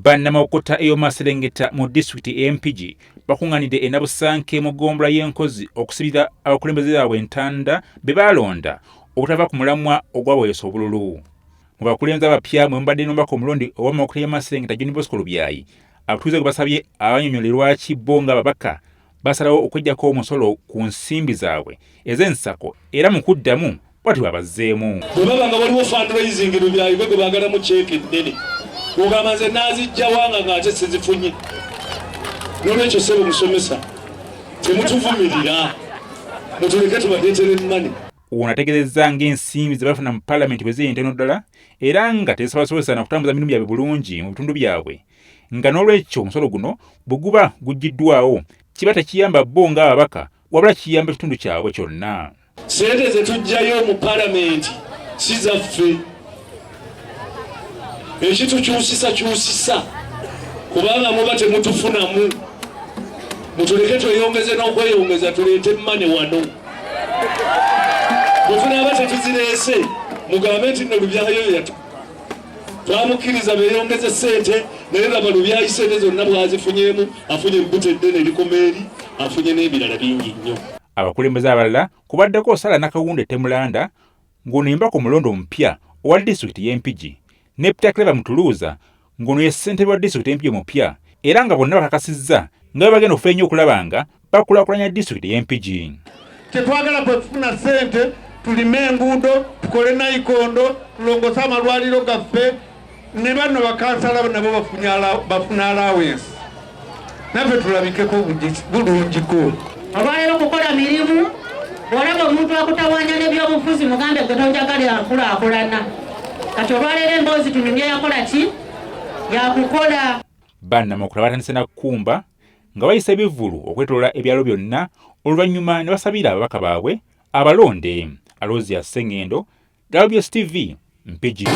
Bannamawokota ey'Omaserengeta mu disitulikiti y'Empigi bakunganidde e Nabusanke mu ggombolola y'Enkozi okusibira abakulembeze baabwe entanda be baalonda obutava ku mulamwa ogwaboyesa obululu. Mu bakulembeze abapya mwe mubadde n'omubaka omulonde ow'Amawokota y'Amaserengeta John Bosco Lubyayi, abatuuze gwe basabye abannyonnyola lwaki bo ng'ababaka basalawo okweggyako omusolo ku nsimbi zaabwe ez'ensako era mu kuddamu bw'ati babazzeemu. Bwe baba nga waliwo fundraising Lubyayi gwe baagalamu cheeke ennene ogamba nze naazijja wanga ng'ate sizifunye. N'olwekyo ssebo musomesa temutuvumirira mutuleke tubateetere emmani. Ono ategeezezza ng'ensimbi ze bafuna mu Paalamenti bwe ziri ntono ddala era nga tezibasobozesa na kutambuza mirimu byabwe bulungi mu bitundu byabwe, nga n'olwekyo omusolo guno bwe guba guggiddwawo kiba tekiyamba bo ng'ababaka wabula kiyamba ekitundu kyabwe kyonna. Ssente ze tuggyayo mu Paalamenti si zaffe. Ekitukyusisa kubanga muba temutufunamu. Mutuleke tweyongeze n'okweyongeza tuleete emmane wano. Bwe tunaaba tetuzireese mugambe nti nno Lubyayi yatu twamukkiriza beeyongeze ssente naye laba Lubyayi ssente zonna bwazifunyemu afunye ebbuto eddene erikomeeri afunye n'ebirala bingi nnyo. Abakulembeze abalala kubaddeko Sala Nakawunda Temulanda ng'ono yembako omulondo omupya owa disitulikiti y'Empigi ne Peter Clever Mutuluuza ng'ono ye ssentebe wa disitulikiti y'Empigi omupya era nga bonna bakakasizza nga bagenda okufuna ennyo okulaba nga bakulaakulanya disitulikiti y'Empigi. Tetwagala kufuna ssente tulime enguudo tukole nayikondo tulongose amalwaliro gaffe ne bano bakansala nabo bafuna allowance naffe tulabikeko bulungiko. Olwaleero okukola mirimu bw'olaba omuntu akutawanya n'ebyobufuzi mugambe gwe tonjagalira nkulaakulana. Kati olwaleero emboozi tunyumye yakola ki? Yakukola. Bannamawokota batandise na kukumba nga bayisa ebivvulu okwetoolola ebyalo byonna oluvannyuma ne basabira ababaka baabwe abalonde. Alozia Sengendo, WBS TV, Mpigi.